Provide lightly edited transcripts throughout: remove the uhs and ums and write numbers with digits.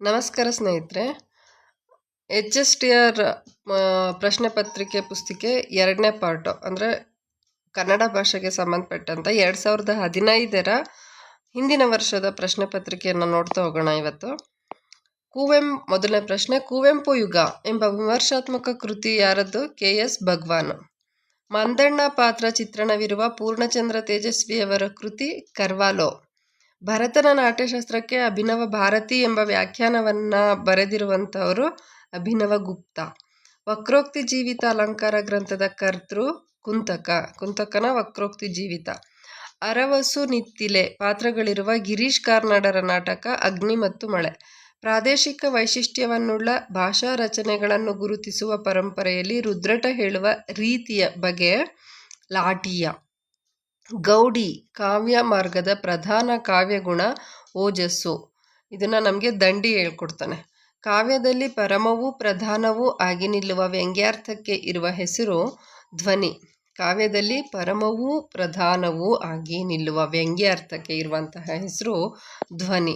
ನಮಸ್ಕಾರ ಸ್ನೇಹಿತರೆ. H S T R ಪ್ರಶ್ನೆ ಪತ್ರಿಕೆ ಪುಸ್ತಿಕೆ 2ನೇ ಪಾರ್ಟು ಅಂದರೆ ಕನ್ನಡ ಭಾಷೆಗೆ ಸಂಬಂಧಪಟ್ಟಂಥ 2015ರ ಹಿಂದಿನ ವರ್ಷದ ಪ್ರಶ್ನೆ ಪತ್ರಿಕೆಯನ್ನು ನೋಡ್ತಾ ಹೋಗೋಣ. ಇವತ್ತು ಮೊದಲನೇ ಪ್ರಶ್ನೆ, ಕುವೆಂಪು ಯುಗ ಎಂಬ ವಿಮರ್ಶಾತ್ಮಕ ಕೃತಿ ಯಾರದ್ದು? KS ಭಗವಾನ್. ಮಂದಣ್ಣ ಪಾತ್ರ ಚಿತ್ರಣವಿರುವ ಪೂರ್ಣಚಂದ್ರ ತೇಜಸ್ವಿಯವರ ಕೃತಿ ಕರ್ವಾಲೋ. ಭರತನ ನಾಟ್ಯಶಾಸ್ತ್ರಕ್ಕೆ ಅಭಿನವ ಭಾರತಿ ಎಂಬ ವ್ಯಾಖ್ಯಾನವನ್ನ ಬರೆದಿರುವಂಥವರು ಅಭಿನವ ಗುಪ್ತ. ವಕ್ರೋಕ್ತಿ ಜೀವಿತ ಅಲಂಕಾರ ಗ್ರಂಥದ ಕರ್ತೃ ಕುಂತಕನ ವಕ್ರೋಕ್ತಿ ಜೀವಿತ. ಅರವಸು ನಿತ್ತಿಲೆ ಪಾತ್ರಗಳಿರುವ ಗಿರೀಶ್ ಕಾರ್ನಾಡರ ನಾಟಕ ಅಗ್ನಿ ಮತ್ತು ಮಳೆ. ಪ್ರಾದೇಶಿಕ ವೈಶಿಷ್ಟ್ಯವನ್ನುಳ್ಳ ಭಾಷಾ ರಚನೆಗಳನ್ನು ಗುರುತಿಸುವ ಪರಂಪರೆಯಲ್ಲಿ ರುದ್ರಟ ಹೇಳುವ ರೀತಿಯ ಬಗೆ ಲಾಠೀಯ. ಗೌಡಿ ಕಾವ್ಯ ಮಾರ್ಗದ ಪ್ರಧಾನ ಕಾವ್ಯಗುಣ ಓಜಸ್ಸು. ಇದನ್ನು ನಮಗೆ ದಂಡಿ ಹೇಳ್ಕೊಡ್ತಾನೆ. ಕಾವ್ಯದಲ್ಲಿ ಪರಮವೂ ಪ್ರಧಾನವೂ ಆಗಿ ನಿಲ್ಲುವ ವ್ಯಂಗ್ಯಾರ್ಥಕ್ಕೆ ಇರುವ ಹೆಸರು ಧ್ವನಿ. ಕಾವ್ಯದಲ್ಲಿ ಪರಮವೂ ಪ್ರಧಾನವೂ ಆಗಿ ನಿಲ್ಲುವ ವ್ಯಂಗ್ಯಾರ್ಥಕ್ಕೆ ಇರುವಂತಹ ಹೆಸರು ಧ್ವನಿ.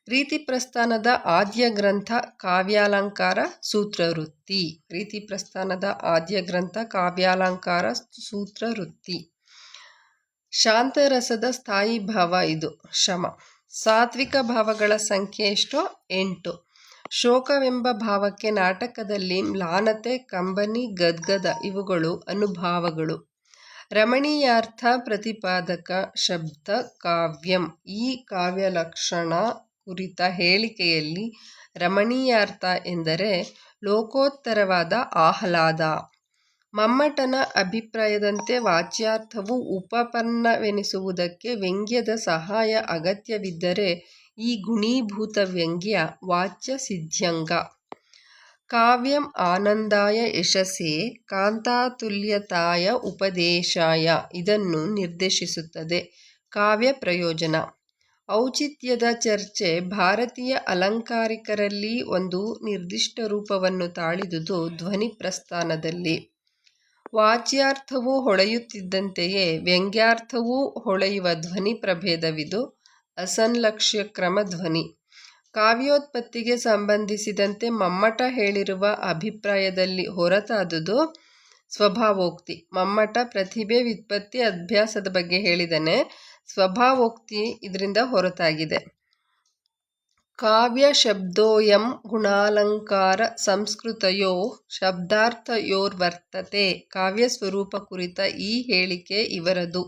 ರೀತಿ ಪ್ರಸ್ಥಾನದ ಆದ್ಯ ಗ್ರಂಥ ಕಾವ್ಯಾಲಂಕಾರ ಸೂತ್ರವೃತ್ತಿ. ರೀತಿ ಪ್ರಸ್ಥಾನದ ಆದ್ಯ ಗ್ರಂಥ ಕಾವ್ಯಾಲಂಕಾರ ಸೂತ್ರವೃತ್ತಿ. ಶಾಂತರಸದ ಸ್ಥಾಯಿ ಭಾವ ಇದು ಶಮ. ಸಾತ್ವಿಕ ಭಾವಗಳ ಸಂಖ್ಯೆ ಎಷ್ಟು? 8. ಶೋಕವೆಂಬ ಭಾವಕ್ಕೆ ನಾಟಕದಲ್ಲಿ ಮ್ಲಾನತೆ, ಕಂಬನಿ, ಗದ್ಗದ ಇವುಗಳು ಅನುಭಾವಗಳು. ರಮಣೀಯಾರ್ಥ ಪ್ರತಿಪಾದಕ ಶಬ್ದ ಕಾವ್ಯಂ. ಈ ಕಾವ್ಯ ಲಕ್ಷಣ ಕುರಿತ ಹೇಳಿಕೆಯಲ್ಲಿ ರಮಣೀಯಾರ್ಥ ಎಂದರೆ ಲೋಕೋತ್ತರವಾದ ಆಹ್ಲಾದ. ಮಮ್ಮಟನ ಅಭಿಪ್ರಾಯದಂತೆ ವಾಚ್ಯಾರ್ಥವು ಉಪಪನ್ನವೆನಿಸುವುದಕ್ಕೆ ವ್ಯಂಗ್ಯದ ಸಹಾಯ ಅಗತ್ಯವಿದ್ದರೆ ಈ ಗುಣೀಭೂತ ವ್ಯಂಗ್ಯ ವಾಚ್ಯ ಸಿದ್ಧ್ಯಂಗ. ಕಾವ್ಯಂ ಆನಂದಾಯ ಯಶಸ್ಸೇ ಕಾಂತಾತುಲ್ಯತಾಯ ಉಪದೇಶಾಯ ಇದನ್ನು ನಿರ್ದೇಶಿಸುತ್ತದೆ. ಕಾವ್ಯ ಪ್ರಯೋಜನ. ಔಚಿತ್ಯದ ಚರ್ಚೆ ಭಾರತೀಯ ಅಲಂಕಾರಿಕರಲ್ಲಿ ಒಂದು ನಿರ್ದಿಷ್ಟ ರೂಪವನ್ನು ತಾಳಿದುದು ಧ್ವನಿ ಪ್ರಸ್ಥಾನದಲ್ಲಿ. ವಾಚ್ಯಾರ್ಥವು ಹೊಳೆಯುತ್ತಿದ್ದಂತೆಯೇ ವ್ಯಂಗ್ಯಾರ್ಥವೂ ಹೊಳೆಯುವ ಧ್ವನಿ ಪ್ರಭೇದವಿದು ಅಸಂಲಕ್ಷ್ಯ ಕ್ರಮ ಧ್ವನಿ. ಕಾವ್ಯೋತ್ಪತ್ತಿಗೆ ಸಂಬಂಧಿಸಿದಂತೆ ಮಮ್ಮಟ ಹೇಳಿರುವ ಅಭಿಪ್ರಾಯದಲ್ಲಿ ಹೊರತಾದುದು ಸ್ವಭಾವೋಕ್ತಿ. ಮಮ್ಮಟ ಪ್ರತಿಭೆ, ವ್ಯುತ್ಪತ್ತಿ, ಅಭ್ಯಾಸದ ಬಗ್ಗೆ ಹೇಳಿದನೆ. ಸ್ವಭಾವೋಕ್ತಿ ಇದರಿಂದ ಹೊರತಾಗಿದೆ. ಕಾವ್ಯ ಶಬ್ದೋಯಂ ಗುಣಾಲಂಕಾರ ಸಂಸ್ಕೃತಯೋ ಶಬ್ದಾರ್ಥಯೋರ್ವರ್ತತೆ. ಕಾವ್ಯ ಸ್ವರೂಪ ಕುರಿತ ಈ ಹೇಳಿಕೆ ಇವರದು.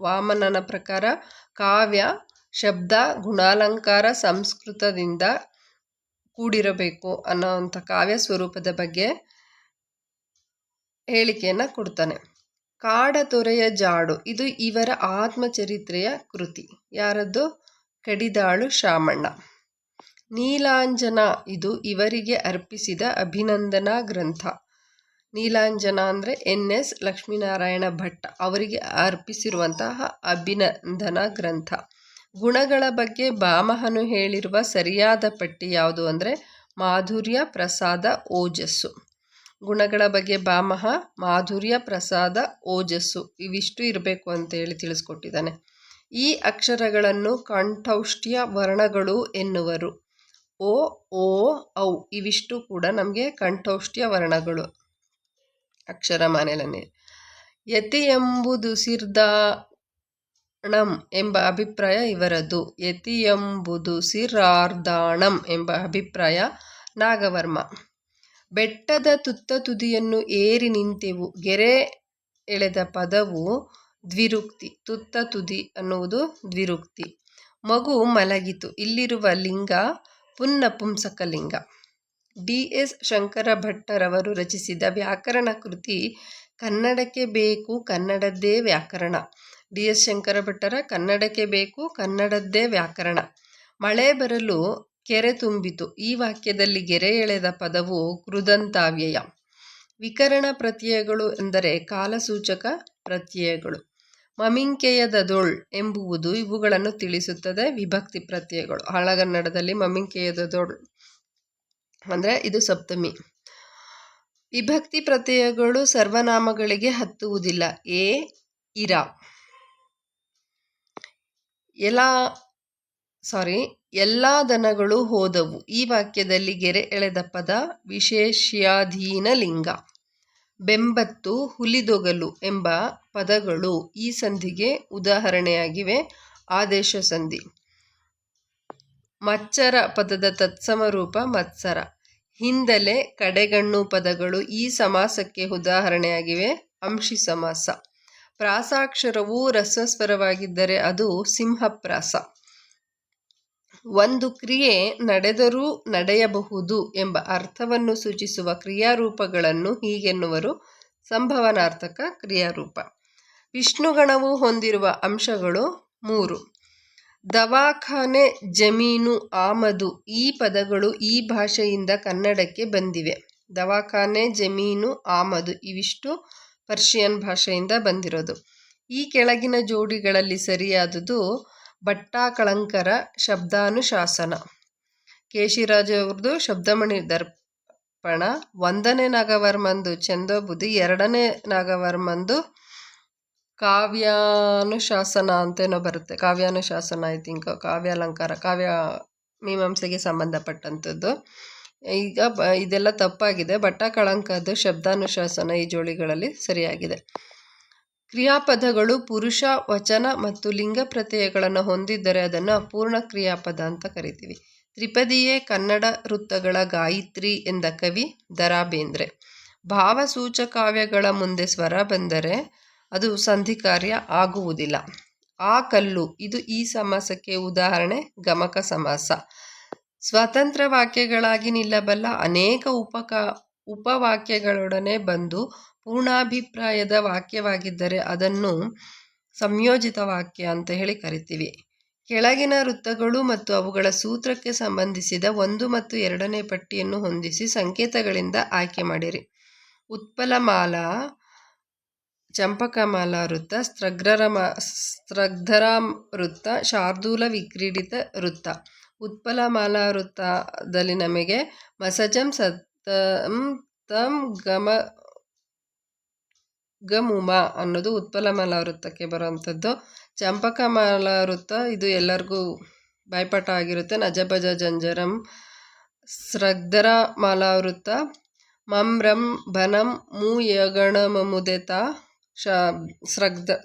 ವಾಮನನ ಪ್ರಕಾರ ಕಾವ್ಯ ಶಬ್ದ ಗುಣಾಲಂಕಾರ ಸಂಸ್ಕೃತದಿಂದ ಕೂಡಿರಬೇಕು ಅನ್ನೋವಂಥ ಕಾವ್ಯ ಸ್ವರೂಪದ ಬಗ್ಗೆ ಹೇಳಿಕೆಯನ್ನು ಕೊಡ್ತಾನೆ. ಕಾಡತೊರೆಯ ಜಾಡು ಇದು ಇವರ ಆತ್ಮಚರಿತ್ರೆಯ ಕೃತಿ. ಯಾರದ್ದು? ಕಡಿದಾಳು ಶಾಮಣ್ಣ. ನೀಲಾಂಜನ ಇದು ಇವರಿಗೆ ಅರ್ಪಿಸಿದ ಅಭಿನಂದನಾ ಗ್ರಂಥ. ನೀಲಾಂಜನ ಅಂದರೆ NS ಲಕ್ಷ್ಮೀನಾರಾಯಣ ಭಟ್ ಅವರಿಗೆ ಅರ್ಪಿಸಿರುವಂತಹ ಅಭಿನಂದನಾ ಗ್ರಂಥ. ಗುಣಗಳ ಬಗ್ಗೆ ಭಾಮಹನು ಹೇಳಿರುವ ಸರಿಯಾದ ಪಟ್ಟಿ ಯಾವುದು ಅಂದರೆ ಮಾಧುರ್ಯ, ಪ್ರಸಾದ, ಓಜಸ್ಸು. ಗುಣಗಳ ಬಗ್ಗೆ ಭಾಮಹ ಮಾಧುರ್ಯ, ಪ್ರಸಾದ, ಓಜಸ್ಸು ಇವಿಷ್ಟು ಇರಬೇಕು ಅಂತೇಳಿ ತಿಳಿಸ್ಕೊಟ್ಟಿದ್ದಾನೆ. ಈ ಅಕ್ಷರಗಳನ್ನು ಕಂಠೌಷ್ಟ್ಯ ವರ್ಣಗಳು ಎನ್ನುವರು. ಓ, ಓ, ಔ ಇವಿಷ್ಟು ಕೂಡ ನಮಗೆ ಕಂಠೌಷ್ಟ್ಯ ವರ್ಣಗಳು ಅಕ್ಷರಮಾಲೆಯಲ್ಲಿ. ಯತಿ ಎಂಬುದುಸಿರ್ದಾಣಂ ಎಂಬ ಅಭಿಪ್ರಾಯ ಇವರದು. ಯತಿ ಎಂಬುದುಸಿರಾರ್ದಾಣಂ ಎಂಬ ಅಭಿಪ್ರಾಯ ನಾಗವರ್ಮ. ಬೆಟ್ಟದ ತುತ್ತ ತುದಿಯನ್ನು ಏರಿ ನಿಂತೆವು. ಗೆರೆ ಎಳೆದ ಪದವು ದ್ವಿರುಕ್ತಿ. ತುತ್ತ ತುದಿ ಅನ್ನುವುದು ದ್ವಿರುಕ್ತಿ. ಮಗು ಮಲಗಿತು. ಇಲ್ಲಿರುವ ಲಿಂಗ ಪುನ್ನಪುಂಸಕ ಲಿಂಗ. DS ಶಂಕರ ಭಟ್ಟರವರು ರಚಿಸಿದ ವ್ಯಾಕರಣ ಕೃತಿ ಕನ್ನಡಕ್ಕೆ ಬೇಕು ಕನ್ನಡದ್ದೇ ವ್ಯಾಕರಣ. DS ಶಂಕರ ಭಟ್ಟರ ಕನ್ನಡಕ್ಕೆ ಬೇಕು ಕನ್ನಡದ್ದೇ ವ್ಯಾಕರಣ. ಮಳೆ ಬರಲು ಕೆರೆ ತುಂಬಿತು. ಈ ವಾಕ್ಯದಲ್ಲಿ ಗೆರೆ ಎಳೆದ ಪದವು ಕೃದಂತಾವ್ಯಯ. ವಿಕರಣ ಪ್ರತ್ಯಯಗಳು ಎಂದರೆ ಕಾಲಸೂಚಕ ಪ್ರತ್ಯಯಗಳು. ಮಮಿಂಕೆಯದದೊಳ್ ಎಂಬುವುದು ಇವುಗಳನ್ನು ತಿಳಿಸುತ್ತದೆ. ವಿಭಕ್ತಿ ಪ್ರತ್ಯಯಗಳು. ಹಳಗನ್ನಡದಲ್ಲಿ ಮಮಿಂಕೆಯದದೊಳ್ ಅಂದರೆ ಇದು ಸಪ್ತಮಿ. ವಿಭಕ್ತಿ ಪ್ರತ್ಯಯಗಳು ಸರ್ವನಾಮಗಳಿಗೆ ಹತ್ತುವುದಿಲ್ಲ. ಎ, ಇರ. ಎಲ ಎಲ್ಲ ದನಗಳು ಹೋದವು. ಈ ವಾಕ್ಯದಲ್ಲಿ ಗೆರೆ ಎಳೆದ ಪದ ವಿಶೇಷ್ಯಾಧೀನ ಲಿಂಗ. ಬೆಂಬತ್ತು, ಹುಲಿದೊಗಲು ಎಂಬ ಪದಗಳು ಈ ಸಂಧಿಗೆ ಉದಾಹರಣೆಯಾಗಿವೆ. ಆದೇಶ ಸಂಧಿ. ಮಚ್ಚರ ಪದದ ತತ್ಸಮ ರೂಪ ಮತ್ಸರ. ಹಿಂದಲೆ, ಕಡೆಗಣ್ಣು ಪದಗಳು ಈ ಸಮಾಸಕ್ಕೆ ಉದಾಹರಣೆಯಾಗಿವೆ. ಅಂಶಿ ಸಮಾಸ. ಪ್ರಾಸಾಕ್ಷರವು ರಸ್ವಸ್ವರವಾಗಿದ್ದರೆ ಅದು ಸಿಂಹಪ್ರಾಸ. ಒಂದು ಕ್ರಿಯೆ ನಡೆದರೂ ನಡೆಯಬಹುದು ಎಂಬ ಅರ್ಥವನ್ನು ಸೂಚಿಸುವ ಕ್ರಿಯಾರೂಪಗಳನ್ನು ಹೀಗೆನ್ನುವರು: ಸಂಭವನಾರ್ಥಕ ಕ್ರಿಯಾರೂಪ. ವಿಷ್ಣುಗಣವು ಹೊಂದಿರುವ ಅಂಶಗಳು 3. ದವಾಖಾನೆ, ಜಮೀನು, ಆಮದು ಈ ಪದಗಳು ಈ ಭಾಷೆಯಿಂದ ಕನ್ನಡಕ್ಕೆ ಬಂದಿವೆ. ದವಾಖಾನೆ, ಜಮೀನು, ಆಮದು ಇವಿಷ್ಟು ಪರ್ಷಿಯನ್ ಭಾಷೆಯಿಂದ ಬಂದಿರೋದು. ಈ ಕೆಳಗಿನ ಜೋಡಿಗಳಲ್ಲಿ ಸರಿಯಾದುದು ಭಟ್ಟಾಕಳಂಕರ ಶಬ್ದಾನುಶಾಸನ. ಕೇಶಿರಾಜ ಅವ್ರದ್ದು ಶಬ್ದಮಣಿ ದರ್ಪಣ. 1ನೇ ನಾಗವರ್ಮಂದು ಛಂದೋಬುದ್ಧಿ, 2ನೇ ನಾಗವರ್ಮಂದು ಕಾವ್ಯಾನುಶಾಸನ ಅಂತೇನೋ ಬರುತ್ತೆ. ಕಾವ್ಯಾನುಶಾಸನ ಐ ಥಿಂಕ್. ಕಾವ್ಯಾಲಂಕಾರ, ಕಾವ್ಯ ಮೀಮಾಂಸೆಗೆ ಸಂಬಂಧಪಟ್ಟಂಥದ್ದು. ಈಗ ಇದೆಲ್ಲ ತಪ್ಪಾಗಿದೆ. ಭಟ್ಟಾಕಳಂಕದ್ದು ಶಬ್ದಾನುಶಾಸನ ಈ ಜೋಡಿಗಳಲ್ಲಿ ಸರಿಯಾಗಿದೆ. ಕ್ರಿಯಾಪದಗಳು ಪುರುಷ, ವಚನ ಮತ್ತು ಲಿಂಗ ಪ್ರತ್ಯಯಗಳನ್ನು ಹೊಂದಿದ್ದರೆ ಅದನ್ನು ಅಪೂರ್ಣ ಕ್ರಿಯಾಪದ ಅಂತ ಕರಿತೀವಿ. ತ್ರಿಪದಿಯೇ ಕನ್ನಡ ವೃತ್ತಗಳ ಗಾಯತ್ರಿ ಎಂದ ಕವಿ ದ. ರಾ ಬೇಂದ್ರೆ. ಭಾವಸೂಚಕಾವ್ಯಗಳ ಮುಂದೆ ಸ್ವರ ಬಂದರೆ ಅದು ಸಂಧಿಕಾರ್ಯ ಆಗುವುದಿಲ್ಲ. ಆ ಕಲ್ಲು ಇದು ಈ ಸಮಾಸಕ್ಕೆ ಉದಾಹರಣೆ. ಗಮಕ ಸಮಾಸ. ಸ್ವತಂತ್ರ ವಾಕ್ಯಗಳಾಗಿ ನಿಲ್ಲಬಲ್ಲ ಅನೇಕ ಉಪವಾಕ್ಯಗಳೊಡನೆ ಬಂದು ಪೂರ್ಣಾಭಿಪ್ರಾಯದ ವಾಕ್ಯವಾಗಿದ್ದರೆ ಅದನ್ನು ಸಂಯೋಜಿತ ವಾಕ್ಯ ಅಂತ ಹೇಳಿ ಕರಿತೀವಿ. ಕೆಳಗಿನ ವೃತ್ತಗಳು ಮತ್ತು ಅವುಗಳ ಸೂತ್ರಕ್ಕೆ ಸಂಬಂಧಿಸಿದ 1 ಮತ್ತು 2ನೇ ಪಟ್ಟಿಯನ್ನು ಹೊಂದಿಸಿ ಸಂಕೇತಗಳಿಂದ ಆಯ್ಕೆ ಮಾಡಿರಿ. ಉತ್ಪಲಮಾಲಾ, ಚಂಪಕಮಾಲಾ ವೃತ್ತ, ಸ್ತ್ರಗ್ಧರಾ ವೃತ್ತ, ಶಾರ್ದೂಲ ವಿಕ್ರೀಡಿತ ವೃತ್ತ. ಉತ್ಪಲಮಾಲಾ ವೃತ್ತದಲ್ಲಿ ನಮಗೆ ಮಸಜಂ ಸತಂ ತಂ ಗಮುಮ ಅನ್ನೋದು ಉತ್ಪಲಮಾಲಾ ವೃತ್ತಕ್ಕೆ ಬರುವಂಥದ್ದು. ಚಂಪಕಮಾಲಾ ವೃತ್ತ ಇದು ಎಲ್ಲರಿಗೂ ಬಾಯ್ಪಾಠ ಆಗಿರುತ್ತೆ. ನಜಬಜ ಜಂಜರಂ. ಸ್ತ್ರಗ್ಧರಾ ಮಾಲಾ ವೃತ್ತ ಮಮ್ರಂ ಬನಂ ಮೂಯಗಣಮುದೆತ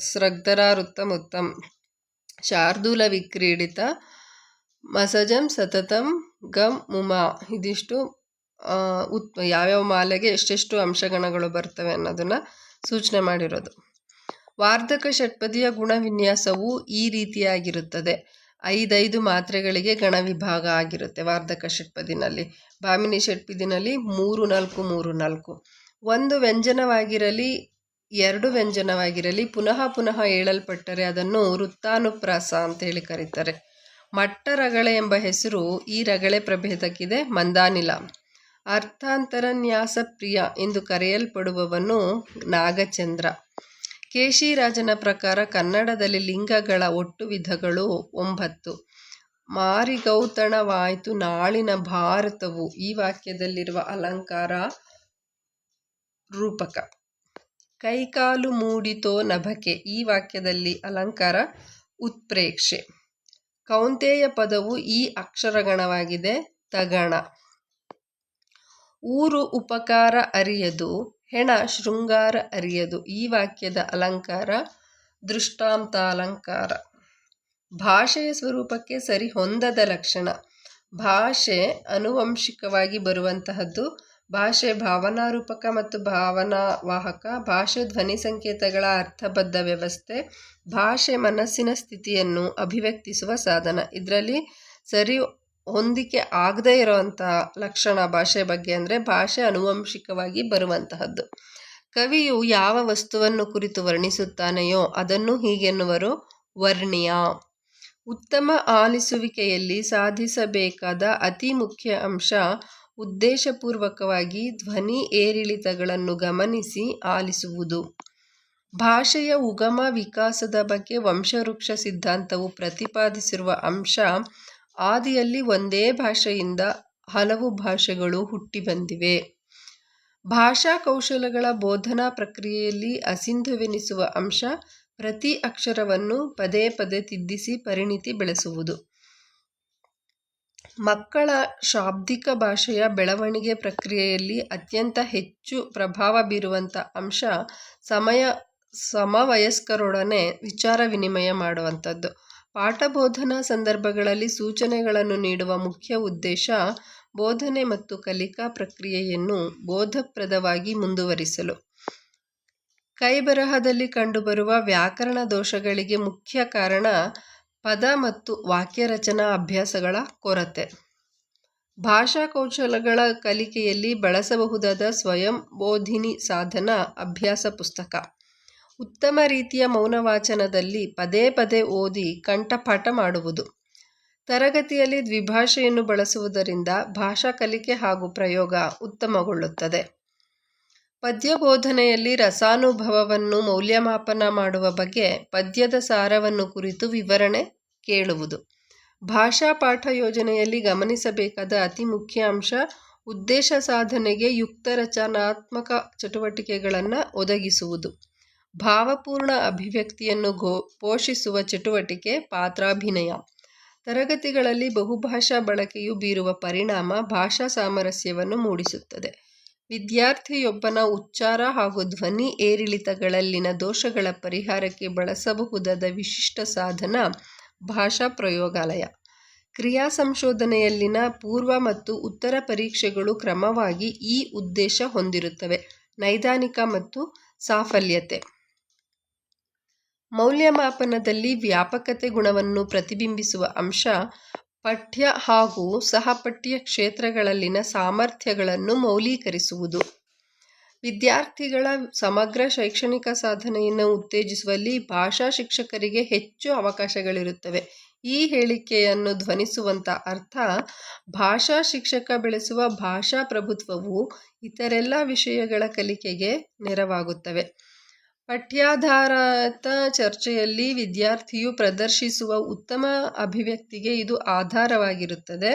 ಸ್ತ್ರಗ್ಧರಾ ವೃತ್ತಂ ಉತ್ತಮ್. ಶಾರ್ದೂಲ ವಿಕ್ರೀಡಿತ ಮಸಜಂ ಸತತಂ ಗಮ್ ಮುಮ. ಇದಿಷ್ಟು ಯಾವ್ಯಾವ ಮಾಲೆಗೆ ಎಷ್ಟೆಷ್ಟು ಅಂಶಗಣಗಳು ಬರ್ತವೆ ಅನ್ನೋದನ್ನು ಸೂಚನೆ ಮಾಡಿರೋದು. ವಾರ್ಧಕ ಷಟ್ಪದಿಯ ಗುಣವಿನ್ಯಾಸವು ಈ ರೀತಿಯಾಗಿರುತ್ತದೆ. 5 ಮಾತ್ರೆಗಳಿಗೆ ಗಣವಿಭಾಗ ಆಗಿರುತ್ತೆ ವಾರ್ಧಕ ಷಟ್ಪದಿನಲ್ಲಿ. ಭಾಮಿನಿ ಷಟ್ಪದಿನಲ್ಲಿ 3-4-3-4. 1 ವ್ಯಂಜನವಾಗಿರಲಿ 2 ವ್ಯಂಜನವಾಗಿರಲಿ ಪುನಃ ಪುನಃ ಹೇಳಲ್ಪಟ್ಟರೆ ಅದನ್ನು ವೃತ್ತಾನುಪ್ರಾಸ ಅಂತ ಹೇಳಿ ಕರೀತಾರೆ. ಮಟ್ಟ ರಗಳೆ ಎಂಬ ಹೆಸರು ಈ ರಗಳೆ ಪ್ರಭೇದಕ್ಕಿದೆ. ಮಂದಾನಿಲ. ಅರ್ಥಾಂತರನ್ಯಾಸ ಪ್ರಿಯ ಎಂದು ಕರೆಯಲ್ಪಡುವವನು ನಾಗಚಂದ್ರ. ಕೇಶಿರಾಜನ ಪ್ರಕಾರ ಕನ್ನಡದಲ್ಲಿ ಲಿಂಗಗಳ ಒಟ್ಟು ವಿಧಗಳು 9. ಮಾರಿಗೌತಣವಾಯ್ತು ನಾಳಿನ ಭಾರತವು ಈ ವಾಕ್ಯದಲ್ಲಿರುವ ಅಲಂಕಾರ ರೂಪಕ. ಕೈಕಾಲು ಮೂಡಿತೋ ನಭಕೆ ಈ ವಾಕ್ಯದಲ್ಲಿ ಅಲಂಕಾರ ಉತ್ಪ್ರೇಕ್ಷೆ. ಕೌಂತೆಯ ಪದವು ಈ ಅಕ್ಷರಗಣವಾಗಿದೆ. ತಗಣ. ಊರು ಉಪಕಾರ ಅರಿಯದು, ಹೆಣ ಶೃಂಗಾರ ಅರಿಯದು ಈ ವಾಕ್ಯದ ಅಲಂಕಾರ ದೃಷ್ಟಾಂತಾಲಂಕಾರ. ಭಾಷೆಯ ಸ್ವರೂಪಕ್ಕೆ ಸರಿ ಹೊಂದದ ಲಕ್ಷಣ. ಭಾಷೆ ಅನುವಂಶಿಕವಾಗಿ ಬರುವಂತಹದ್ದು. ಭಾಷೆ ಭಾವನಾರೂಪಕ ಮತ್ತು ಭಾವನಾವಾಹಕ. ಭಾಷೆ ಧ್ವನಿ ಸಂಕೇತಗಳ ಅರ್ಥಬದ್ಧ ವ್ಯವಸ್ಥೆ. ಭಾಷೆ ಮನಸ್ಸಿನ ಸ್ಥಿತಿಯನ್ನು ಅಭಿವ್ಯಕ್ತಿಸುವ ಸಾಧನ. ಇದರಲ್ಲಿ ಸರಿ ಹೊಂದಿಕೆ ಆಗದೇ ಇರೋವಂಥ ಲಕ್ಷಣ ಭಾಷೆ ಬಗ್ಗೆ ಅಂದರೆ ಭಾಷೆ ಅನುವಂಶಿಕವಾಗಿ ಬರುವಂತಹದ್ದು. ಕವಿಯು ಯಾವ ವಸ್ತುವನ್ನು ಕುರಿತು ವರ್ಣಿಸುತ್ತಾನೆಯೋ ಅದನ್ನು ಹೀಗೆನ್ನುವರು: ವರ್ಣ್ಯ. ಉತ್ತಮ ಆಲಿಸುವಿಕೆಯಲ್ಲಿ ಸಾಧಿಸಬೇಕಾದ ಅತಿ ಮುಖ್ಯ ಅಂಶ ಉದ್ದೇಶಪೂರ್ವಕವಾಗಿ ಧ್ವನಿ ಏರಿಳಿತಗಳನ್ನು ಗಮನಿಸಿ ಆಲಿಸುವುದು. ಭಾಷೆಯ ಉಗಮ ವಿಕಾಸದ ಬಗ್ಗೆ ವಂಶವೃಕ್ಷ ಸಿದ್ಧಾಂತವು ಪ್ರತಿಪಾದಿಸಿರುವ ಅಂಶ ಆದಿಯಲ್ಲಿ ಒಂದೇ ಭಾಷೆಯಿಂದ ಹಲವು ಭಾಷೆಗಳು ಹುಟ್ಟಿ ಬಂದಿವೆ. ಭಾಷಾ ಕೌಶಲಗಳ ಬೋಧನಾ ಪ್ರಕ್ರಿಯೆಯಲ್ಲಿ ಅಸಿಂಧುವೆನಿಸುವ ಅಂಶ ಪ್ರತಿ ಅಕ್ಷರವನ್ನು ಪದೇ ಪದೇ ತಿದ್ದಿಸಿ ಪರಿಣಿತಿ ಬೆಳೆಸುವುದು. ಮಕ್ಕಳ ಶಾಬ್ದಿಕ ಭಾಷೆಯ ಬೆಳವಣಿಗೆ ಪ್ರಕ್ರಿಯೆಯಲ್ಲಿ ಅತ್ಯಂತ ಹೆಚ್ಚು ಪ್ರಭಾವ ಬೀರುವಂಥ ಅಂಶ ಸಮವಯಸ್ಕರೊಡನೆ ವಿಚಾರ ವಿನಿಮಯ ಮಾಡುವಂಥದ್ದು. ಪಾಠ ಬೋಧನಾ ಸಂದರ್ಭಗಳಲ್ಲಿ ಸೂಚನೆಗಳನ್ನು ನೀಡುವ ಮುಖ್ಯ ಉದ್ದೇಶ ಬೋಧನೆ ಮತ್ತು ಕಲಿಕಾ ಪ್ರಕ್ರಿಯೆಯನ್ನು ಬೋಧಪ್ರದವಾಗಿ ಮುಂದುವರಿಸಲು. ಕೈಬರಹದಲ್ಲಿ ಕಂಡುಬರುವ ವ್ಯಾಕರಣ ದೋಷಗಳಿಗೆ ಮುಖ್ಯ ಕಾರಣ ಪದ ಮತ್ತು ವಾಕ್ಯ ರಚನಾ ಅಭ್ಯಾಸಗಳ ಕೊರತೆ. ಭಾಷಾ ಕೌಶಲಗಳ ಕಲಿಕೆಯಲ್ಲಿ ಬಳಸಬಹುದಾದ ಸ್ವಯಂ ಬೋಧಿನಿ ಸಾಧನ ಅಭ್ಯಾಸ ಪುಸ್ತಕ. ಉತ್ತಮ ರೀತಿಯ ಮೌನವಾಚನದಲ್ಲಿ ಪದೇ ಪದೇ ಓದಿ ಕಂಠಪಾಠ ಮಾಡುವುದು. ತರಗತಿಯಲ್ಲಿ ದ್ವಿಭಾಷೆಯನ್ನು ಬಳಸುವುದರಿಂದ ಭಾಷಾ ಕಲಿಕೆ ಹಾಗೂ ಪ್ರಯೋಗ ಉತ್ತಮಗೊಳ್ಳುತ್ತದೆ. ಪದ್ಯ ಬೋಧನೆಯಲ್ಲಿ ರಸಾನುಭವವನ್ನು ಮೌಲ್ಯಮಾಪನ ಮಾಡುವ ಬಗ್ಗೆ ಪದ್ಯದ ಸಾರವನ್ನು ಕುರಿತು ವಿವರಣೆ ಕೇಳುವುದು. ಭಾಷಾ ಪಾಠ ಯೋಜನೆಯಲ್ಲಿ ಗಮನಿಸಬೇಕಾದ ಅತಿ ಮುಖ್ಯ ಅಂಶ ಉದ್ದೇಶ ಸಾಧನೆಗೆ ಯುಕ್ತ ರಚನಾತ್ಮಕ ಚಟುವಟಿಕೆಗಳನ್ನು ಒದಗಿಸುವುದು. ಭಾವಪೂರ್ಣ ಅಭಿವ್ಯಕ್ತಿಯನ್ನು ಪೋಷಿಸುವ ಚಟುವಟಿಕೆ ಪಾತ್ರಾಭಿನಯ. ತರಗತಿಗಳಲ್ಲಿ ಬಹುಭಾಷಾ ಬಳಕೆಯು ಬೀರುವ ಪರಿಣಾಮ ಭಾಷಾ ಸಾಮರಸ್ಯವನ್ನು ಮೂಡಿಸುತ್ತದೆ. ವಿದ್ಯಾರ್ಥಿಯೊಬ್ಬನ ಉಚ್ಚಾರ ಹಾಗೂ ಧ್ವನಿ ಏರಿಳಿತಗಳಲ್ಲಿನ ದೋಷಗಳ ಪರಿಹಾರಕ್ಕೆ ಬಳಸಬಹುದಾದ ವಿಶಿಷ್ಟ ಸಾಧನ ಭಾಷಾ ಪ್ರಯೋಗಾಲಯ. ಕ್ರಿಯಾ ಸಂಶೋಧನೆಯಲ್ಲಿನ ಪೂರ್ವ ಮತ್ತು ಉತ್ತರ ಪರೀಕ್ಷೆಗಳು ಕ್ರಮವಾಗಿ ಈ ಉದ್ದೇಶ ಹೊಂದಿರುತ್ತವೆ. ನೈದಾನಿಕ ಮತ್ತು ಸಾಫಲ್ಯತೆ. ಮೌಲ್ಯಮಾಪನದಲ್ಲಿ ವ್ಯಾಪಕತೆ ಗುಣವನ್ನು ಪ್ರತಿಬಿಂಬಿಸುವ ಅಂಶ ಪಠ್ಯ ಹಾಗೂ ಸಹಪಠ್ಯ ಕ್ಷೇತ್ರಗಳಲ್ಲಿನ ಸಾಮರ್ಥ್ಯಗಳನ್ನು ಮೌಲ್ಯೀಕರಿಸುವುದು. ವಿದ್ಯಾರ್ಥಿಗಳ ಸಮಗ್ರ ಶೈಕ್ಷಣಿಕ ಸಾಧನೆಯನ್ನು ಉತ್ತೇಜಿಸುವಲ್ಲಿ ಭಾಷಾ ಶಿಕ್ಷಕರಿಗೆ ಹೆಚ್ಚು ಅವಕಾಶಗಳಿರುತ್ತವೆ. ಈ ಹೇಳಿಕೆಯನ್ನು ಧ್ವನಿಸುವಂಥ ಅರ್ಥ ಭಾಷಾ ಶಿಕ್ಷಕ ಬೆಳೆಸುವ ಭಾಷಾ ಪ್ರಭುತ್ವವು ಇತರೆಲ್ಲ ವಿಷಯಗಳ ಕಲಿಕೆಗೆ ನೆರವಾಗುತ್ತವೆ. ಪಠ್ಯಾಧಾರಿತ ಚರ್ಚೆಯಲ್ಲಿ ವಿದ್ಯಾರ್ಥಿಯು ಪ್ರದರ್ಶಿಸುವ ಉತ್ತಮ ಅಭಿವ್ಯಕ್ತಿಗೆ ಇದು ಆಧಾರವಾಗಿರುತ್ತದೆ.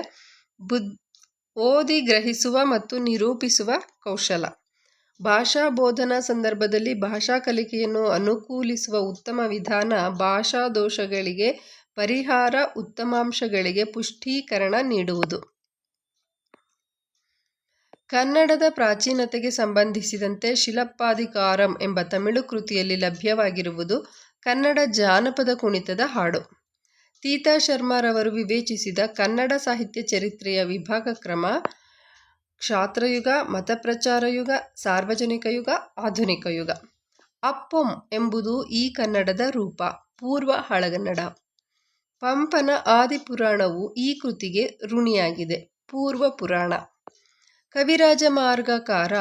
ಓದಿ ಗ್ರಹಿಸುವ ಮತ್ತು ನಿರೂಪಿಸುವ ಕೌಶಲ. ಭಾಷಾ ಬೋಧನಾ ಸಂದರ್ಭದಲ್ಲಿ ಭಾಷಾ ಕಲಿಕೆಯನ್ನು ಅನುಕೂಲಿಸುವ ಉತ್ತಮ ವಿಧಾನ ಭಾಷಾ ದೋಷಗಳಿಗೆ ಪರಿಹಾರ, ಉತ್ತಮಾಂಶಗಳಿಗೆ ಪುಷ್ಟೀಕರಣ ನೀಡುವುದು. ಕನ್ನಡದ ಪ್ರಾಚೀನತೆಗೆ ಸಂಬಂಧಿಸಿದಂತೆ ಶಿಲಪ್ಪಾಧಿಕಾರಂ ಎಂಬ ತಮಿಳು ಕೃತಿಯಲ್ಲಿ ಲಭ್ಯವಾಗಿರುವುದು ಕನ್ನಡ ಜಾನಪದ ಕುಣಿತದ ಹಾಡು. ತೀತಾ ಶರ್ಮರವರು ವಿವೇಚಿಸಿದ ಕನ್ನಡ ಸಾಹಿತ್ಯ ಚರಿತ್ರೆಯ ವಿಭಾಗ ಕ್ರಮ ಕ್ಷಾತ್ರಯುಗ, ಮತಪ್ರಚಾರ ಯುಗ, ಸಾರ್ವಜನಿಕ ಯುಗ, ಆಧುನಿಕ ಯುಗ. ಅಪ್ಪೊಂ ಎಂಬುದು ಈ ಕನ್ನಡದ ರೂಪ, ಪೂರ್ವ ಹಳಗನ್ನಡ. ಪಂಪನ ಆದಿಪುರಾಣವು ಈ ಕೃತಿಗೆ ಋಣಿಯಾಗಿದೆ, ಪೂರ್ವ ಪುರಾಣ. ಕವಿರಾಜ ಮಾರ್ಗಕಾರ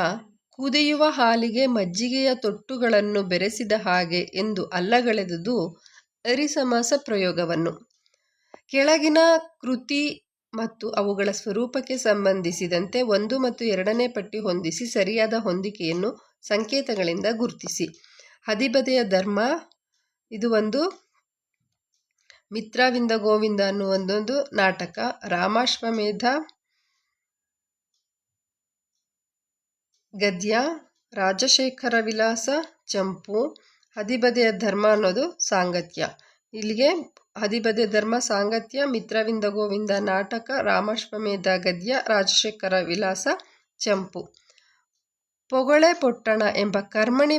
ಕುದಿಯುವ ಹಾಲಿಗೆ ಮಜ್ಜಿಗೆಯ ತೊಟ್ಟುಗಳನ್ನು ಬೆರೆಸಿದ ಹಾಗೆ ಎಂದು ಅಲ್ಲಗಳೆದುದು ಅರಿಸಮಾಸ ಪ್ರಯೋಗವನ್ನು. ಕೆಳಗಿನ ಕೃತಿ ಮತ್ತು ಅವುಗಳ ಸ್ವರೂಪಕ್ಕೆ ಸಂಬಂಧಿಸಿದಂತೆ 1 ಮತ್ತು 2ನೇ ಪಟ್ಟಿ ಹೊಂದಿಸಿ ಸರಿಯಾದ ಹೊಂದಿಕೆಯನ್ನು ಸಂಕೇತಗಳಿಂದ ಗುರುತಿಸಿ. ಹದಿಬದೆಯ ಧರ್ಮ ಇದು ಒಂದು, ಮಿತ್ರವಿಂದ ಗೋವಿಂದ ಅನ್ನುವಂಥದ್ದು ನಾಟಕ, ರಾಮಾಶ್ವಮೇಧ ಗದ್ಯ, ರಾಜಶೇಖರ ವಿಲಾಸ ಚಂಪು. ಹದಿಬದೆಯ ಧರ್ಮ ಅನ್ನೋದು ಸಾಂಗತ್ಯ. ಇಲ್ಲಿಗೆ ಹದಿಬದೆಯ ಧರ್ಮ ಸಾಂಗತ್ಯ, ಮಿತ್ರವಿಂದ ಗೋವಿಂದ ನಾಟಕ, ರಾಮಾಶ್ವಮೇಧ ಗದ್ಯ, ರಾಜಶೇಖರ ವಿಲಾಸ ಚಂಪು. ಪೊಗಳೆ ಪೊಟ್ಟಣ ಎಂಬ ಕರ್ಮಣಿ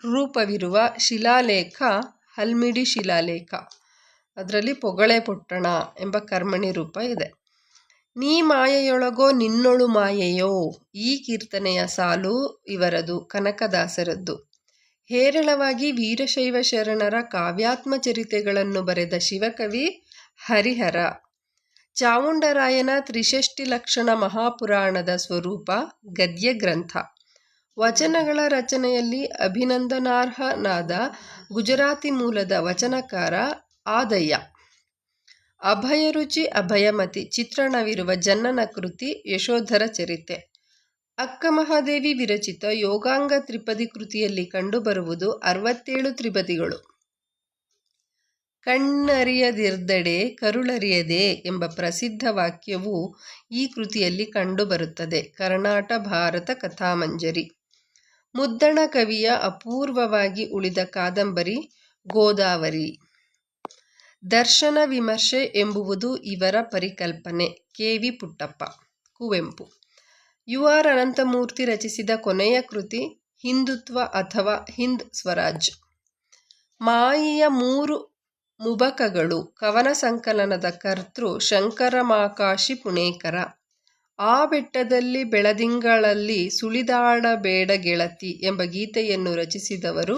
ರೂಪವಿರುವ ಶಿಲಾಲೇಖ ಹಲ್ಮಿಡಿ ಶಿಲಾಲೇಖ. ಅದರಲ್ಲಿ ಪೊಗಳೆ ಪೊಟ್ಟಣ ಎಂಬ ಕರ್ಮಣಿ ರೂಪ ಇದೆ. ನೀ ಮಾಯೆಯೊಳಗೋ ನಿನ್ನೊಳು ಮಾಯೆಯೋ ಈ ಕೀರ್ತನೆಯ ಸಾಲು ಇವರದು, ಕನಕದಾಸರದ್ದು. ಹೇರಳವಾಗಿ ವೀರಶೈವ ಶರಣರ ಕಾವ್ಯಾತ್ಮಚರಿತೆಗಳನ್ನು ಬರೆದ ಶಿವಕವಿ ಹರಿಹರ. ಚಾವುಂಡರಾಯನ ತ್ರಿಷಷ್ಟಿ ಲಕ್ಷಣ ಮಹಾಪುರಾಣದ ಸ್ವರೂಪ ಗದ್ಯ ಗ್ರಂಥ. ವಚನಗಳ ರಚನೆಯಲ್ಲಿ ಅಭಿನಂದನಾರ್ಹನಾದ ಗುಜರಾತಿ ಮೂಲದ ವಚನಕಾರ ಆದಯ್ಯ. ಅಭಯರುಚಿ ಅಭಯಮತಿ ಚಿತ್ರಣವಿರುವ ಜನ್ನನ ಕೃತಿ ಯಶೋಧರ ಚರಿತೆ. ಅಕ್ಕಮಹಾದೇವಿ ವಿರಚಿತ ಯೋಗಾಂಗ ತ್ರಿಪದಿ ಕೃತಿಯಲ್ಲಿ ಕಂಡುಬರುವುದು 67 ತ್ರಿಪದಿಗಳು. ಕಣ್ಣರಿಯದಿರ್ದಡೆ ಕರುಳರಿಯದೆ ಎಂಬ ಪ್ರಸಿದ್ಧ ವಾಕ್ಯವು ಈ ಕೃತಿಯಲ್ಲಿ ಕಂಡುಬರುತ್ತದೆ. ಕರ್ನಾಟ ಭಾರತ ಕಥಾಮಂಜರಿ. ಮುದ್ದಣ ಕವಿಯ ಅಪೂರ್ವವಾಗಿ ಉಳಿದ ಕಾದಂಬರಿ ಗೋದಾವರಿ. ದರ್ಶನ ವಿಮರ್ಶೆ ಎಂಬುವುದು ಇವರ ಪರಿಕಲ್ಪನೆ. ಕೆ.ವಿ. ಪುಟ್ಟಪ್ಪ. ಕುವೆಂಪು. ಯು. ಆರ್. ಅನಂತಮೂರ್ತಿ ರಚಿಸಿದ ಕೊನೆಯ ಕೃತಿ ಹಿಂದುತ್ವ ಅಥವಾ ಹಿಂದ್ ಸ್ವರಾಜ್. ಮಾಯಿಯ 3 ಮುಬಕಗಳು ಕವನ ಸಂಕಲನದ ಕರ್ತೃ ಶಂಕರಮಾಕಾಶಿ ಪುಣೇಕರ. ಆ ಬೆಟ್ಟದಲ್ಲಿ ಬೆಳದಿಂಗಳಲ್ಲಿ ಸುಳಿದಾಡಬೇಡ ಗೆಳತಿ ಎಂಬ ಗೀತೆಯನ್ನು ರಚಿಸಿದವರು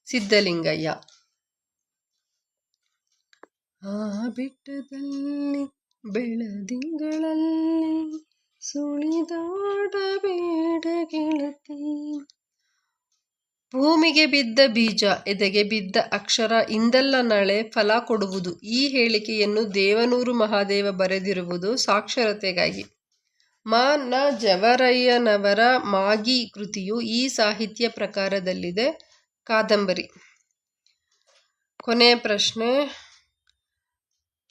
ಸಿದ್ಧಲಿಂಗಯ್ಯ. ಆ ಬೆಟ್ಟದಲ್ಲಿ ಬೆಳದಿಂಗಳಲ್ಲಿ ಸುಳಿದಾಡಬೇಡ ಗೆಳತಿ. ಭೂಮಿಗೆ ಬಿದ್ದ ಬೀಜ, ಎದೆಗೆ ಬಿದ್ದ ಅಕ್ಷರ ಇಂದಲ್ಲ ನಾಳೆ ಫಲ ಕೊಡುವುದು. ಈ ಹೇಳಿಕೆಯನ್ನು ದೇವನೂರು ಮಹಾದೇವ ಬರೆದಿರುವುದು ಸಾಕ್ಷರತೆಗಾಗಿ. ಮ. ನ. ಜವರಯ್ಯನವರ ಮಾಗಿ ಕೃತಿಯು ಈ ಸಾಹಿತ್ಯ ಪ್ರಕಾರದಲ್ಲಿದೆ. ಕಾದಂಬರಿ. ಕೊನೆಯ ಪ್ರಶ್ನೆ.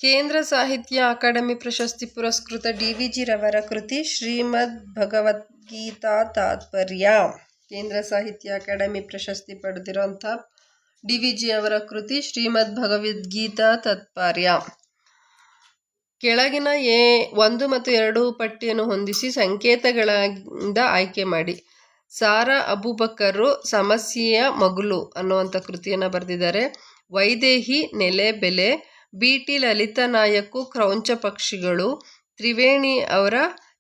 ಕೇಂದ್ರ ಸಾಹಿತ್ಯ ಅಕಾಡೆಮಿ ಪ್ರಶಸ್ತಿ ಪುರಸ್ಕೃತ ಡಿ.ವಿ.ಜಿ. ರವರ ಕೃತಿ ಶ್ರೀಮದ್ ಭಗವದ್ಗೀತಾ ತಾತ್ಪರ್ಯ. ಕೇಂದ್ರ ಸಾಹಿತ್ಯ ಅಕಾಡೆಮಿ ಪ್ರಶಸ್ತಿ ಪಡೆದಿರುವಂಥ ಡಿ.ವಿ.ಜಿ. ಅವರ ಕೃತಿ ಶ್ರೀಮದ್ ಭಗವದ್ಗೀತಾ ತಾತ್ಪರ್ಯ. ಕೆಳಗಿನ 1 ಮತ್ತು 2 ಪಟ್ಟಿಯನ್ನು ಹೊಂದಿಸಿ ಸಂಕೇತಗಳಿಂದ ಆಯ್ಕೆ ಮಾಡಿ. ಸಾರಾ ಅಬೂಬಕರ್ ಸಮಸ್ಯೆಯ ಮಗುಲು ಅನ್ನುವಂಥ ಕೃತಿಯನ್ನು ಬರೆದಿದ್ದಾರೆ. ವೈದೇಹಿ ನೆಲೆ ಬೆಲೆ, ಬಿ.ಟಿ. ಲಲಿತಾ ನಾಯಕ್ ಕ್ರೌಂಚ ಪಕ್ಷಿಗಳು, ತ್ರಿವೇಣಿ ಅವರ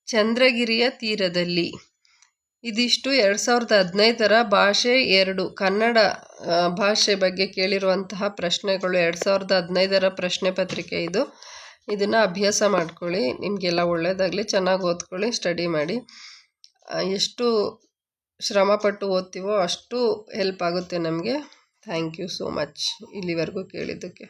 ಚಂದ್ರಗಿರಿಯ ತೀರದಲ್ಲಿ. ಇದಿಷ್ಟು 2015ರ ಭಾಷೆ 2 ಕನ್ನಡ ಭಾಷೆ ಬಗ್ಗೆ ಕೇಳಿರುವಂತಹ ಪ್ರಶ್ನೆಗಳು. 2015ರ ಪ್ರಶ್ನೆ ಪತ್ರಿಕೆ ಇದು. ಇದನ್ನು ಅಭ್ಯಾಸ ಮಾಡ್ಕೊಳ್ಳಿ. ನಿಮಗೆಲ್ಲ ಒಳ್ಳೆಯದಾಗಲಿ. ಚೆನ್ನಾಗಿ ಓದ್ಕೊಳ್ಳಿ, ಸ್ಟಡಿ ಮಾಡಿ. ಎಷ್ಟು ಶ್ರಮಪಟ್ಟು ಓದ್ತೀವೋ ಅಷ್ಟು ಹೆಲ್ಪ್ ಆಗುತ್ತೆ ನಮಗೆ. ಥ್ಯಾಂಕ್ ಯು ಸೋ ಮಚ್ ಇಲ್ಲಿವರೆಗೂ ಕೇಳಿದ್ದಕ್ಕೆ.